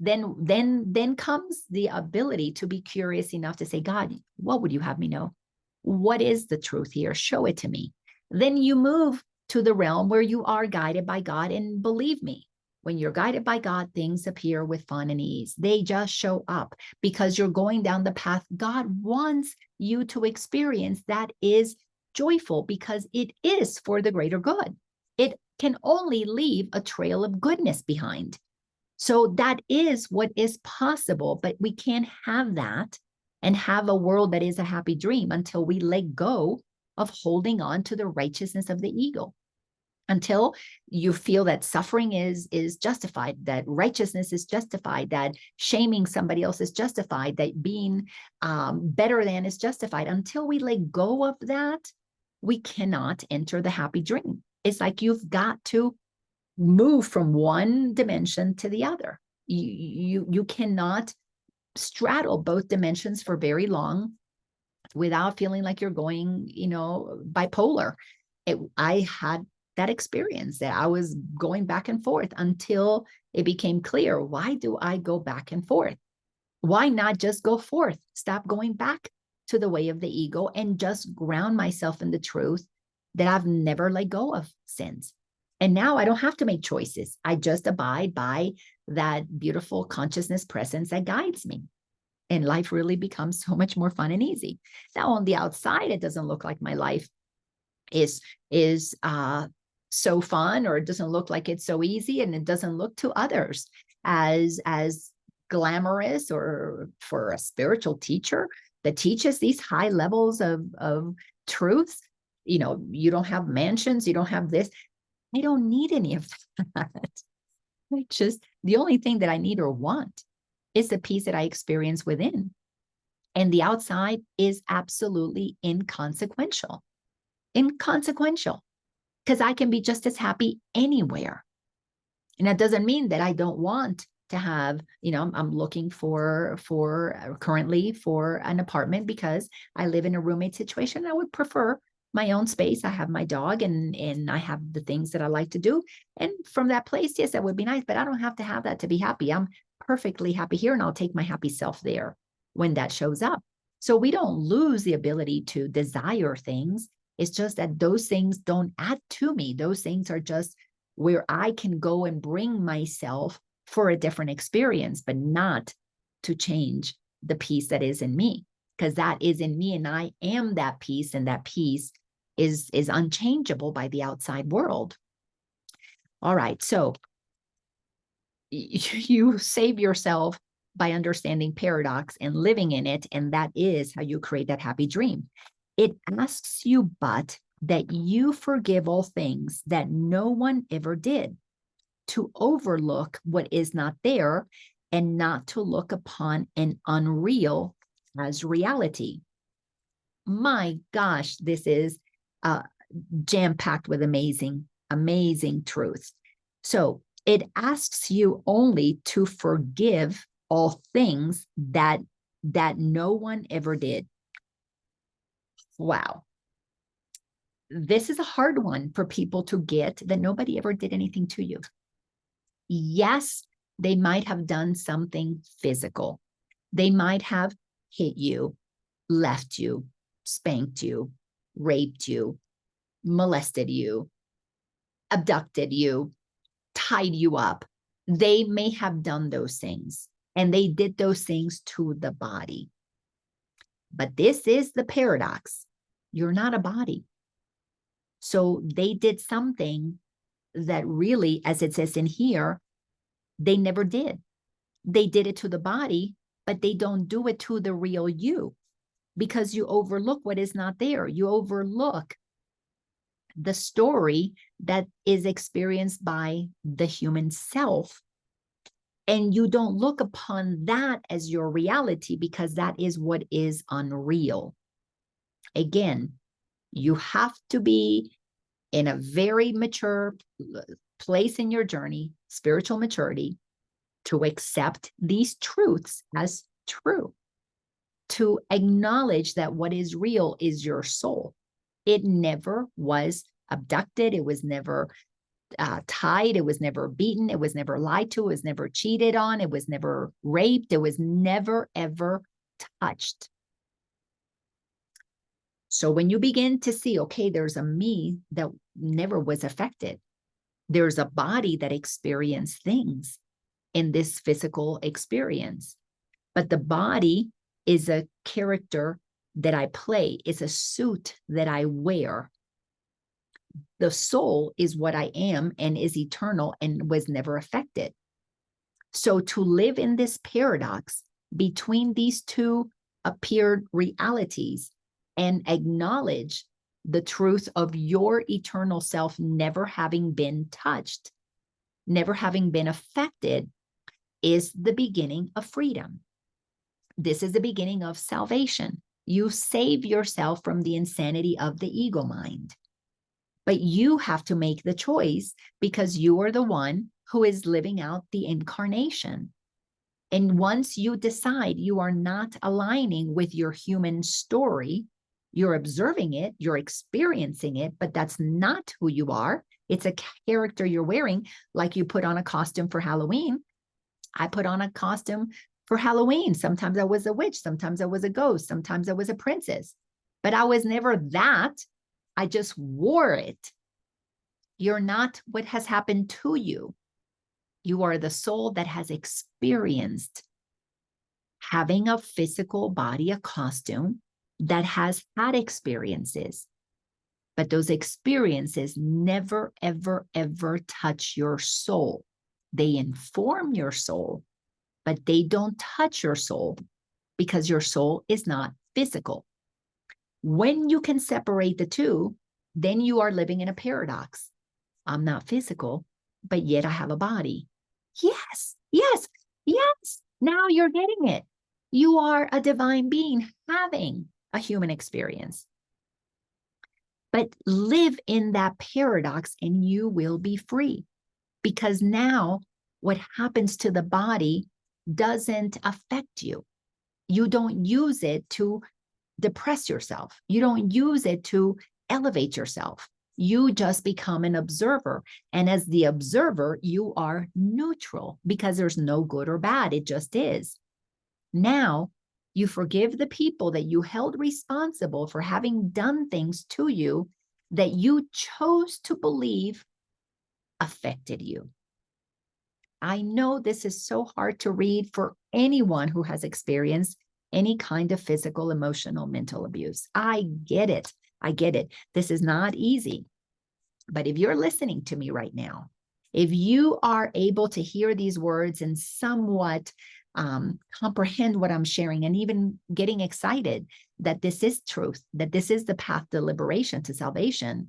then comes the ability to be curious enough to say, God, what would you have me know? What is the truth here? Show it to me. Then you move to the realm where you are guided by God. And believe me, when you're guided by God, things appear with fun and ease. They just show up because you're going down the path God wants you to experience that is joyful, because it is for the greater good. It can only leave a trail of goodness behind. So that is what is possible, but we can't have that and have a world that is a happy dream until we let go of holding on to the righteousness of the ego. Until you feel that suffering is justified, that righteousness is justified, that shaming somebody else is justified, that being better than is justified. Until we let go of that, we cannot enter the happy dream. It's like you've got to move from one dimension to the other. You cannot straddle both dimensions for very long without feeling like you're going, bipolar. I had that experience that I was going back and forth until it became clear. Why do I go back and forth? Why not just go forth? Stop going back to the way of the ego and just ground myself in the truth that I've never let go of since. And now I don't have to make choices. I just abide by that beautiful consciousness presence that guides me. And life really becomes so much more fun and easy. Now, on the outside, it doesn't look like my life is so fun, or it doesn't look like it's so easy, and it doesn't look to others as glamorous. Or for a spiritual teacher that teaches these high levels of truths, you don't have mansions, you don't have this. I don't need any of that. The only thing that I need or want is the peace that I experience within. And the outside is absolutely inconsequential. Because I can be just as happy anywhere. And that doesn't mean that I don't want to have, I'm looking for currently for an apartment because I live in a roommate situation. I would prefer my own space. I have my dog and I have the things that I like to do. And from that place, yes, that would be nice, but I don't have to have that to be happy. I'm perfectly happy here, and I'll take my happy self there when that shows up. So we don't lose the ability to desire things. It's just that those things don't add to me. Those things are just where I can go and bring myself for a different experience, but not to change the peace that is in me, because that is in me and I am that peace, and that peace is unchangeable by the outside world. All right, so you save yourself by understanding paradox and living in it, and that is how you create that happy dream. It asks you but that you forgive all things that no one ever did, to overlook what is not there, and not to look upon an unreal as reality. My gosh, this is jam-packed with amazing truths. So it asks you only to forgive all things that no one ever did. Wow. This is a hard one for people to get, that nobody ever did anything to you. Yes, they might have done something physical. They might have hit you, left you, spanked you, raped you, molested you, abducted you, tied you up. They may have done those things, and they did those things to the body. But this is the paradox. You're not a body. So they did something that really, as it says in here, they never did. They did it to the body, but they don't do it to the real you, because you overlook what is not there. You overlook the story that is experienced by the human self. And you don't look upon that as your reality, because that is what is unreal. Again, you have to be in a very mature place in your journey, spiritual maturity, to accept these truths as true, to acknowledge that what is real is your soul. It never was abducted. It was never tied. It was never beaten. It was never lied to. It was never cheated on. It was never raped. It was never, ever touched. So when you begin to see, okay, there's a me that never was affected. There's a body that experienced things in this physical experience. But the body is a character that I play, is a suit that I wear. The soul is what I am and is eternal and was never affected. So to live in this paradox between these two appeared realities and acknowledge the truth of your eternal self never having been touched, never having been affected, is the beginning of freedom. This is the beginning of salvation. You save yourself from the insanity of the ego mind. But you have to make the choice because you are the one who is living out the incarnation. And once you decide you are not aligning with your human story, you're observing it, you're experiencing it, but that's not who you are. It's a character you're wearing, like you put on a costume for Halloween. I put on a costume for Halloween. Sometimes I was a witch, sometimes I was a ghost, sometimes I was a princess, but I was never that. I just wore it. You're not what has happened to you. You are the soul that has experienced having a physical body, a costume that has had experiences. But those experiences never, ever, ever touch your soul. They inform your soul, but they don't touch your soul because your soul is not physical. When you can separate the two, then you are living in a paradox. I'm not physical, but yet I have a body. Yes, yes, yes. Now you're getting it. You are a divine being having a human experience. But live in that paradox and you will be free. Because now what happens to the body doesn't affect you. You don't use it to depress yourself. You don't use it to elevate yourself. You just become an observer. And as the observer, you are neutral because there's no good or bad. It just is. Now, you forgive the people that you held responsible for having done things to you that you chose to believe affected you. I know this is so hard to read for anyone who has experienced any kind of physical, emotional, mental abuse. I get it. I get it. This is not easy. But if you're listening to me right now, if you are able to hear these words and somewhat comprehend what I'm sharing and even getting excited that this is truth, that this is the path to liberation, to salvation,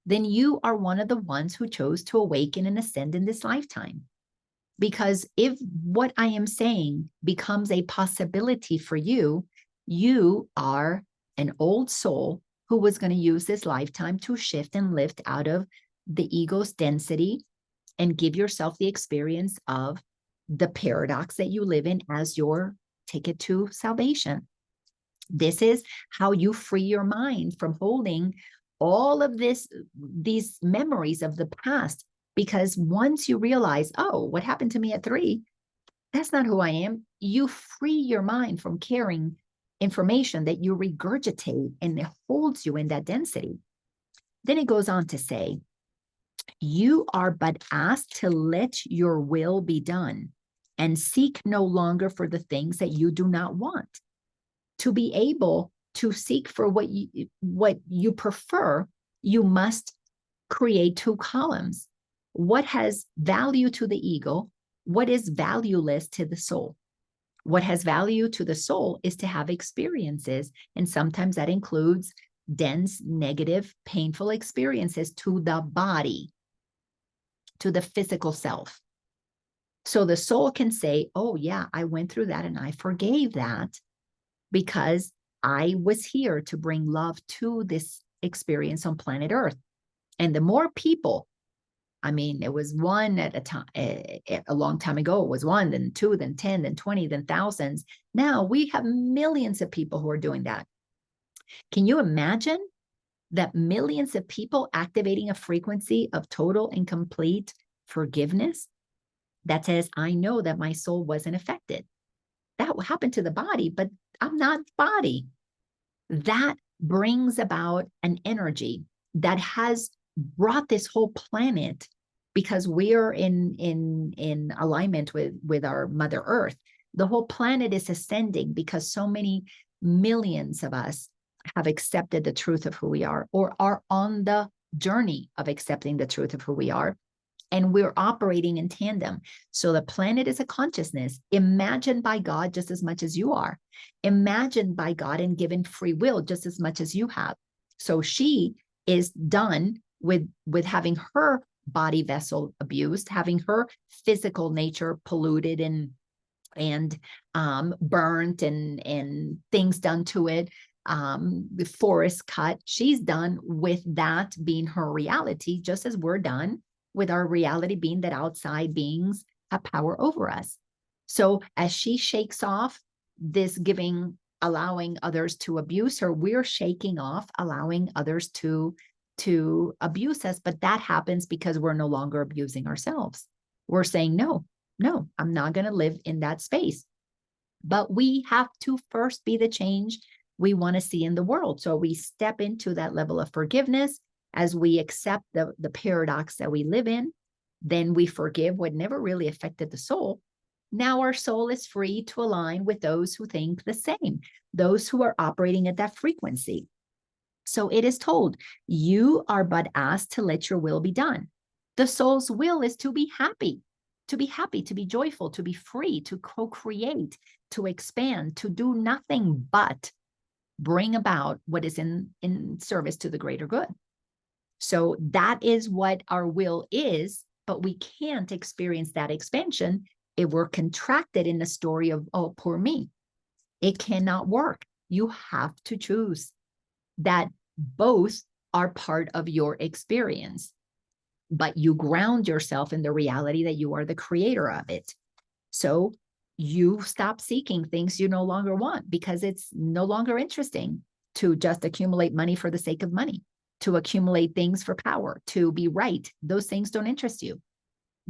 then you are one of the ones who chose to awaken and ascend in this lifetime. Because if what I am saying becomes a possibility for you, you are an old soul who was going to use this lifetime to shift and lift out of the ego's density and give yourself the experience of the paradox that you live in as your ticket to salvation. This is how you free your mind from holding all of these memories of the past. Because once you realize, oh, what happened to me at 3, that's not who I am, you free your mind from carrying information that you regurgitate and it holds you in that density. Then it goes on to say, you are but asked to let your will be done and seek no longer for the things that you do not want. To be able to seek for what you prefer, you must create 2 columns. What has value to the ego? What is valueless to the soul? What has value to the soul is to have experiences. And sometimes that includes dense, negative, painful experiences to the body, to the physical self. So the soul can say, oh yeah, I went through that and I forgave that because I was here to bring love to this experience on planet Earth. And the more people, I mean, it was 1 at a time, a long time ago, it was 1, then 2, then 10, then 20, then thousands. Now we have millions of people who are doing that. Can you imagine that millions of people activating a frequency of total and complete forgiveness that says, I know that my soul wasn't affected. That will happen to the body, but I'm not body. That brings about an energy that has brought this whole planet, because we are in alignment with our Mother Earth. The whole planet is ascending because so many millions of us have accepted the truth of who we are, or are on the journey of accepting the truth of who we are. and we're operating in tandem. So the planet is a consciousness imagined by God just as much as you are, imagined by God and given free will just as much as you have. So she is done with having her body vessel abused, having her physical nature polluted and burnt and things done to it, the forest cut. She's done with that being her reality, just as we're done with our reality being that outside beings have power over us. So as she shakes off this allowing others to abuse her, we're shaking off allowing others to abuse us. But that happens because we're no longer abusing ourselves. We're saying, no, I'm not going to live in that space. But we have to first be the change we want to see in the world. So we step into that level of forgiveness as we accept the paradox that we live in. Then we forgive what never really affected the soul. Now our soul is free to align with those who think the same, those who are operating at that frequency. So it is told, you are but asked to let your will be done. The soul's will is to be happy, to be joyful, to be free, to co-create, to expand, to do nothing but bring about what is in service to the greater good. So that is what our will is, but we can't experience that expansion if we're contracted in the story of, oh, poor me. It cannot work. You have to choose that both are part of your experience, but you ground yourself in the reality that you are the creator of it. So you stop seeking things you no longer want because it's no longer interesting to just accumulate money for the sake of money, to accumulate things for power, to be right. Those things don't interest you.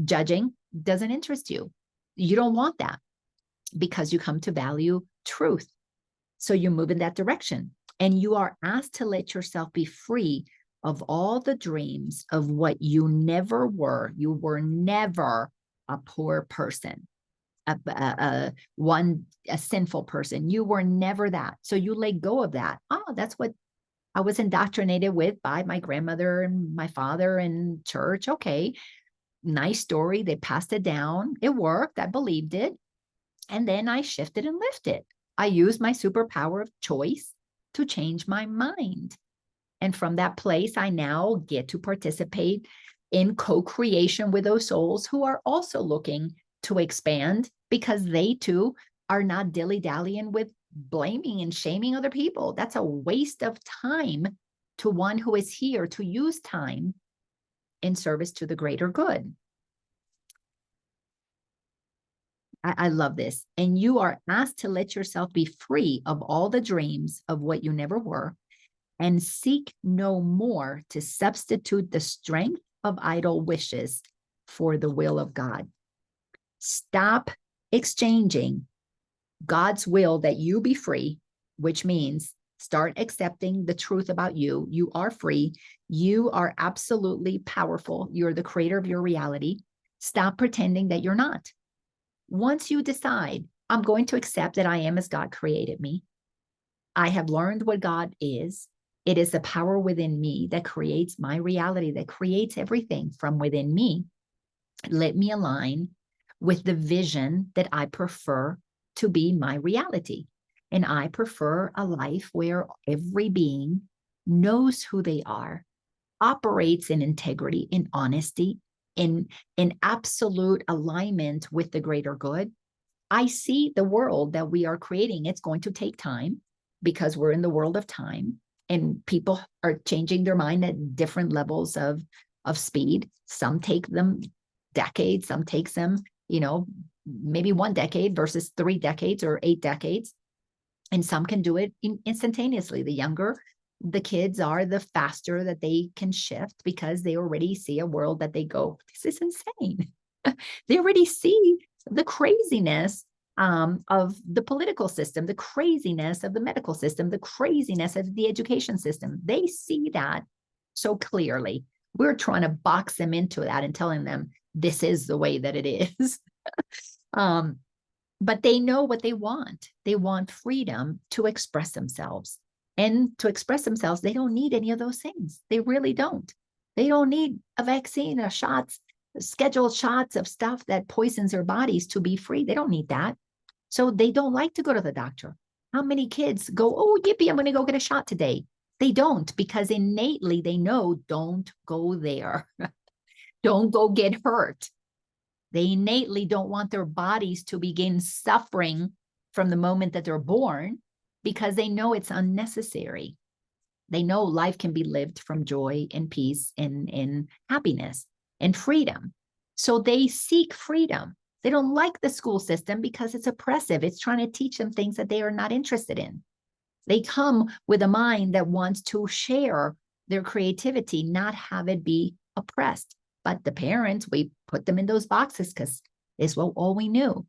Judging doesn't interest you. You don't want that because you come to value truth. So you move in that direction, and you are asked to let yourself be free of all the dreams of what you never were. You were never a poor person, a sinful person. You were never that. So you let go of that. Oh, that's what I was indoctrinated with by my grandmother and my father in church. Okay, nice story. They passed it down. It worked. I believed it. And then I shifted and lifted. I used my superpower of choice to change my mind. And from that place, I now get to participate in co-creation with those souls who are also looking to expand, because they too are not dilly-dallying with blaming and shaming other people. That's a waste of time to one who is here to use time in service to the greater good. I love this. And you are asked to let yourself be free of all the dreams of what you never were, and seek no more to substitute the strength of idle wishes for the will of God. Stop exchanging God's will that you be free, which means start accepting the truth about you. You are free. You are absolutely powerful. You're the creator of your reality. Stop pretending that you're not. Once you decide, I'm going to accept that I am as God created me. I have learned what God is. It is the power within me that creates my reality, that creates everything from within me. Let me align with the vision that I prefer to be my reality. And I prefer a life where every being knows who they are, operates in integrity, in honesty, in absolute alignment with the greater good. I see the world that we are creating. It's going to take time because we're in the world of time, and people are changing their mind at different levels of speed. Some take them decades, some takes them, maybe 1 decade versus 3 decades or 8 decades. And some can do it instantaneously. The younger the kids are, the faster that they can shift, because they already see a world that they go, this is insane. They already see the craziness of the political system, the craziness of the medical system, the craziness of the education system. They see that so clearly. We're trying to box them into that and telling them this is the way that it is. But they know what they want. They want freedom to express themselves. And to express themselves, they don't need any of those things. They really don't. They don't need a vaccine or shots. scheduled shots of stuff that poisons their bodies to be free. They don't need that. So they don't like to go to the doctor. How many kids go, oh, yippee, I'm going to go get a shot today? They don't, because innately they know, don't go there. Don't go get hurt. They innately don't want their bodies to begin suffering from the moment that they're born, because they know it's unnecessary. They know life can be lived from joy and peace and happiness and freedom. So they seek freedom. They don't like the school system because it's oppressive. It's trying to teach them things that they are not interested in. They come with a mind that wants to share their creativity, not have it be oppressed. But the parents, we put them in those boxes because it's all we knew.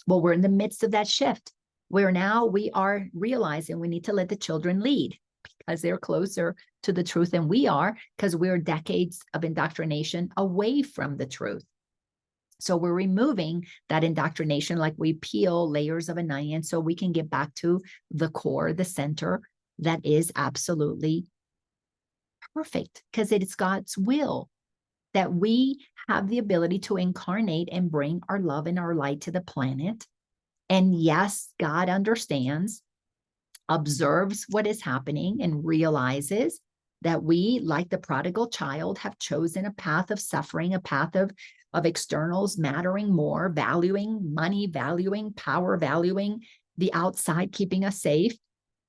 Well, we're in the midst of that shift where now we are realizing we need to let the children lead, because they're closer to the truth than we are, because we're decades of indoctrination away from the truth. So we're removing that indoctrination, like we peel layers of an onion so we can get back to the core, the center that is absolutely perfect, because it is God's will that we have the ability to incarnate and bring our love and our light to the planet. And yes, God understands, observes what is happening, and realizes that we, like the prodigal child, have chosen a path of suffering, a path of externals mattering more, valuing money, valuing power, valuing the outside, keeping us safe.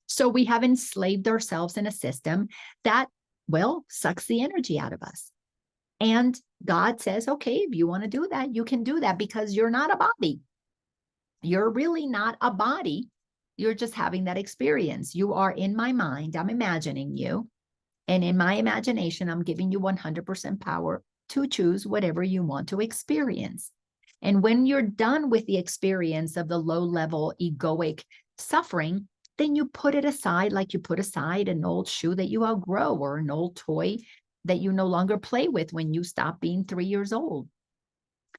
So we have enslaved ourselves in a system that, well, sucks the energy out of us. And God says, okay, if you want to do that, you can do that, because you're not a body. You're really not a body. You're just having that experience. You are in my mind. I'm imagining you. And in my imagination, I'm giving you 100% power to choose whatever you want to experience. And when you're done with the experience of the low-level egoic suffering, then you put it aside, like you put aside an old shoe that you outgrow, or an old toy that you no longer play with when you stop being 3 years old.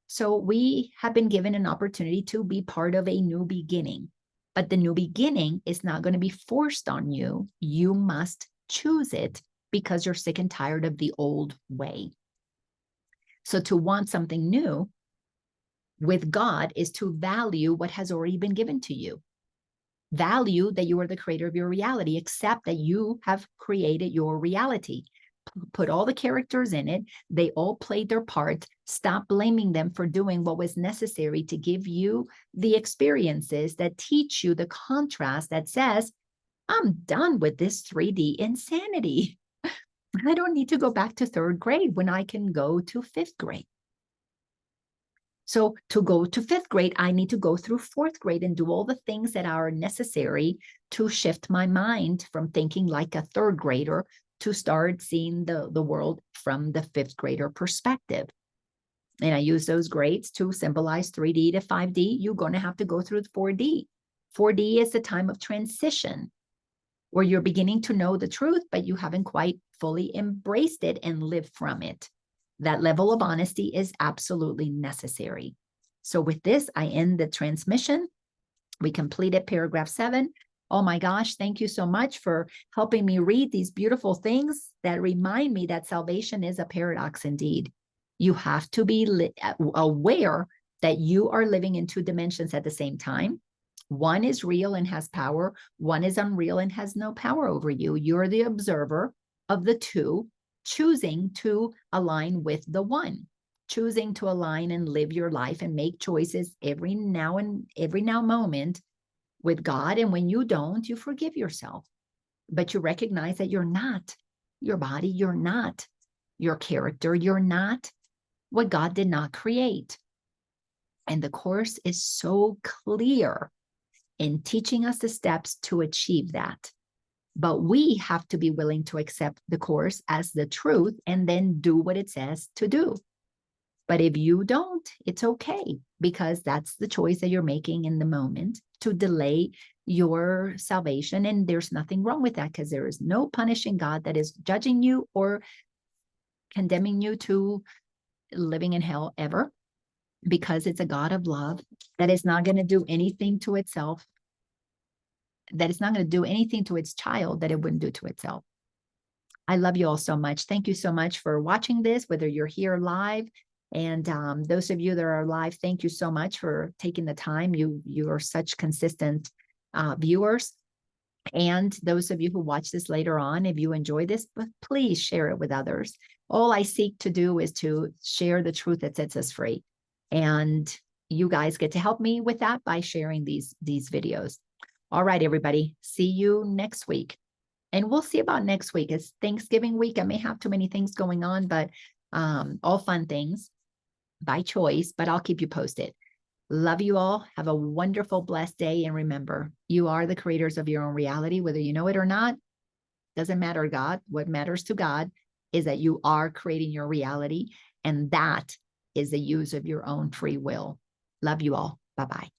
So we have been given an opportunity to be part of a new beginning. But the new beginning is not going to be forced on you. You must choose it, because you're sick and tired of the old way. So to want something new with God is to value what has already been given to you. Value that you are the creator of your reality, accept that you have created your reality. Put all the characters in it. They all played their part. Stop blaming them for doing what was necessary to give you the experiences that teach you the contrast that says, I'm done with this 3D insanity. I don't need to go back to 3rd grade when I can go to 5th grade. So to go to 5th grade, I need to go through 4th grade and do all the things that are necessary to shift my mind from thinking like a 3rd grader to start seeing the world from the 5th grader perspective. And I use those grades to symbolize 3D to 5D. You're going to have to go through 4D. 4D is the time of transition, where you're beginning to know the truth, but you haven't quite fully embraced it and lived from it. That level of honesty is absolutely necessary. So with this, I end the transmission. We completed paragraph 7. Oh my gosh, thank you so much for helping me read these beautiful things that remind me that salvation is a paradox indeed. You have to be aware that you are living in 2 dimensions at the same time. One is real and has power. One is unreal and has no power over you. You're the observer of the 2, choosing to align with the one, choosing to align and live your life and make choices every now moment with God. And when you don't, you forgive yourself. But you recognize that you're not your body, you're not your character, you're not what God did not create. And the Course is so clear in teaching us the steps to achieve that. But we have to be willing to accept the Course as the truth and then do what it says to do. But if you don't, it's okay, because that's the choice that you're making in the moment to delay your salvation. And there's nothing wrong with that, because there is no punishing God that is judging you or condemning you to living in hell ever, because it's a God of love that is not going to do anything to itself, that it's not going to do anything to its child that it wouldn't do to itself. I love you all so much. Thank you so much for watching this, whether you're here live And those of you that are live, thank you so much for taking the time. You are such consistent viewers. And those of you who watch this later on, if you enjoy this, please share it with others. All I seek to do is to share the truth that sets us free. And you guys get to help me with that by sharing these videos. All right, everybody. See you next week. And we'll see about next week. It's Thanksgiving week. I may have too many things going on, but all fun things by choice, but I'll keep you posted. Love you all. Have a wonderful, blessed day. And remember, you are the creators of your own reality, whether you know it or not. Doesn't matter, God. What matters to God is that you are creating your reality. And that is the use of your own free will. Love you all. Bye-bye.